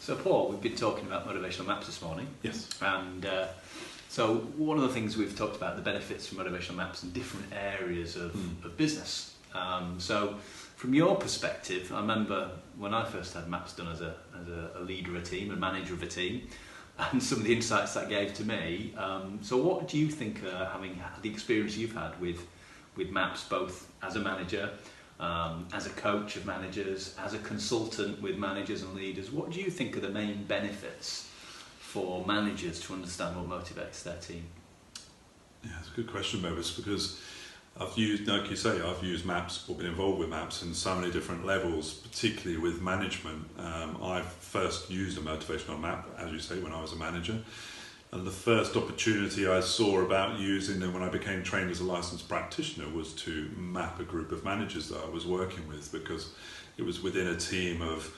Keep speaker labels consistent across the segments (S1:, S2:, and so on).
S1: So Paul, we've been talking about motivational maps this morning.
S2: Yes.
S1: And so one of the things we've talked about, the benefits from motivational maps in different areas of business. So from your perspective, I remember when I first had maps done as a leader of a team, a manager of a team, and some of the insights that gave to me. So what do you think, having had the experience you've had with maps, both as a manager, as a coach of managers, as a consultant with managers and leaders, what do you think are the main benefits for managers to understand what motivates their team?
S2: Yeah, it's a good question, Bevis, because I've used, like you say, I've used maps or been involved with maps in so many different levels, particularly with management. I first used a motivational map, as you say, when I was a manager. And the first opportunity I saw about using them when I became trained as a licensed practitioner was to map a group of managers that I was working with, because it was within a team of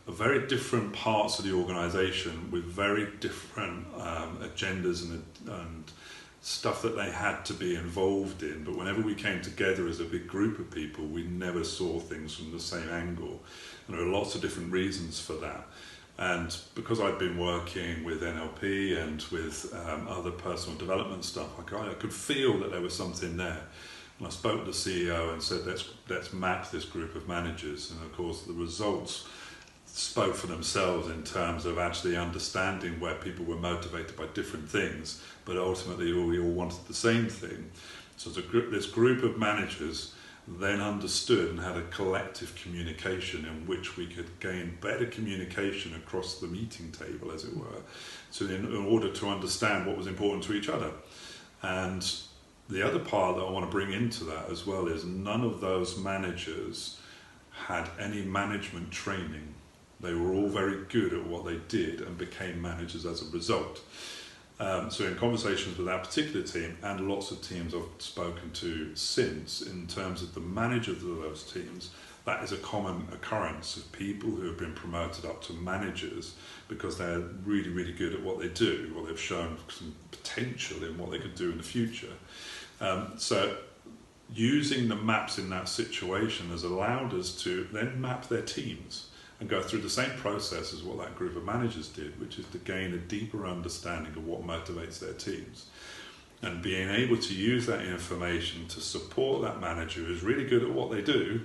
S2: very different parts of the organisation with very different agendas and stuff that they had to be involved in. But whenever we came together as a big group of people, we never saw things from the same angle. And there are lots of different reasons for that. And because I'd been working with NLP and with other personal development stuff, I could feel that there was something there. And I spoke to the CEO and said, let's map this group of managers. And of course, the results spoke for themselves in terms of actually understanding where people were motivated by different things, but ultimately we all wanted the same thing. So this group of managers then understood and had a collective communication in which we could gain better communication across the meeting table, as it were, so in order to understand what was important to each other. And the other part that I want to bring into that as well is none of those managers had any management training. They were all very good at what they did and became managers as a result. So in conversations with that particular team and lots of teams I've spoken to since, in terms of the managers of those teams, that is a common occurrence of people who have been promoted up to managers because they're really, really good at what they do, or they've shown some potential in what they could do in the future. So using the maps in that situation has allowed us to then map their teams and go through the same process as what that group of managers did, which is to gain a deeper understanding of what motivates their teams. And being able to use that information to support that manager who's really good at what they do,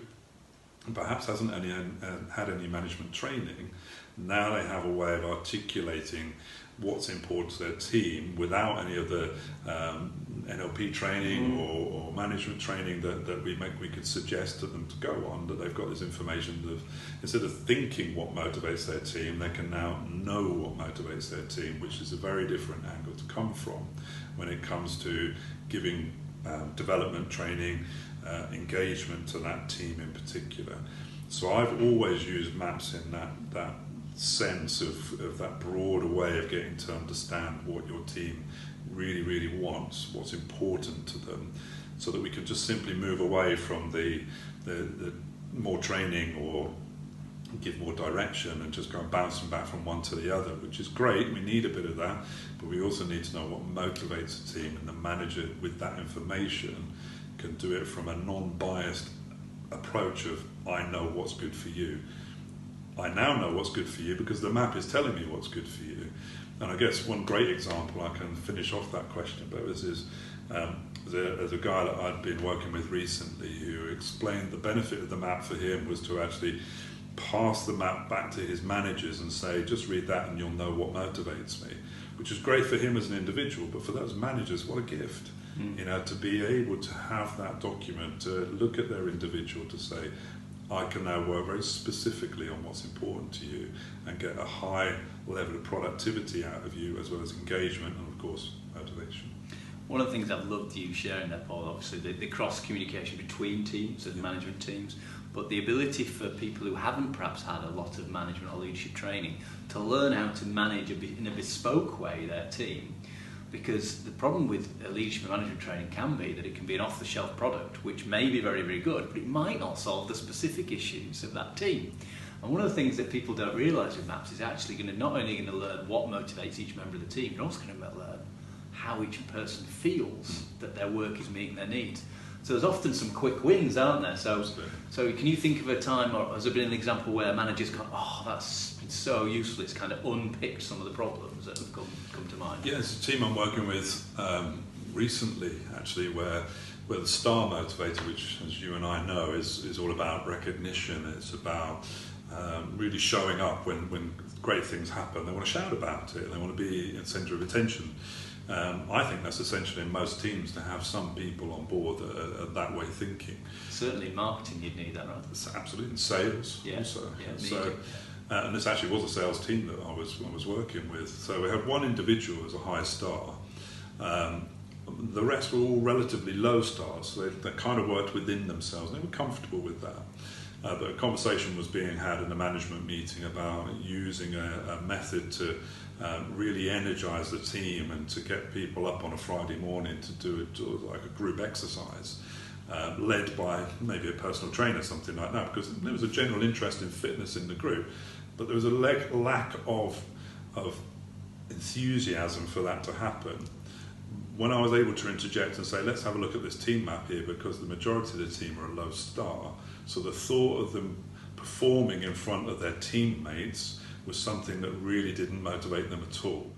S2: and perhaps hasn't had any management training. Now they have a way of articulating what's important to their team without any of the NLP training or management training that we could suggest to them to go on, that they've got this information that instead of thinking what motivates their team, they can now know what motivates their team, which is a very different angle to come from when it comes to giving development training, engagement to that team in particular. So I've always used maps in that sense of that broader way of getting to understand what your team really, really wants, what's important to them, so that we can just simply move away from the more training or give more direction and just go bouncing back from one to the other, which is great. We need a bit of that, but we also need to know what motivates a team, and the manager with that information can do it from a non-biased approach of, I know what's good for you. I now know what's good for you because the map is telling me what's good for you. And I guess one great example, I can finish off that question, Bevis, is there's a guy that I'd been working with recently who explained the benefit of the map for him was to actually pass the map back to his managers and say, just read that and you'll know what motivates me, which is great for him as an individual, but for those managers, what a gift. You know, to be able to have that document, to look at their individual, to say, I can now work very specifically on what's important to you and get a high level of productivity out of you, as well as engagement and, of course, motivation.
S1: One of the things I've loved you sharing there, Paul, obviously the cross-communication between teams and management teams, but the ability for people who haven't perhaps had a lot of management or leadership training to learn how to manage in a bespoke way their team. Because the problem with leadership and management training can be that it can be an off-the-shelf product, which may be very, very good, but it might not solve the specific issues of that team. And one of the things that people don't realise with maps is actually not only going to learn what motivates each member of the team, you're also going to learn how each person feels that their work is meeting their needs. So there's often some quick wins, aren't there? So,
S2: Absolutely.
S1: so can you think of a time, or has there been an example where managers gone, oh, that's been so useful, it's kind of unpicked some of the problems that have come to mind?
S2: Yeah, it's a team I'm working with recently, actually, where the STAR motivator, which, as you and I know, is all about recognition. It's about really showing up when great things happen. They want to shout about it. They want to be in the centre of attention. I think that's essential in most teams, to have some people on board that are that way thinking.
S1: Certainly in marketing you'd need that, right?
S2: It's absolutely. In sales also.
S1: Yeah,
S2: So, and this actually was a sales team that I was working with. So we had one individual as a high star. The rest were all relatively low stars. So they kind of worked within themselves. They were comfortable with that. But a conversation was being had in a management meeting about using a method to really energise the team and to get people up on a Friday morning to do like a group exercise, led by maybe a personal trainer, something like that, because there was a general interest in fitness in the group, but there was a lack of enthusiasm for that to happen. When I was able to interject and say, let's have a look at this team map here, because the majority of the team are a low star, so the thought of them performing in front of their teammates was something that really didn't motivate them at all.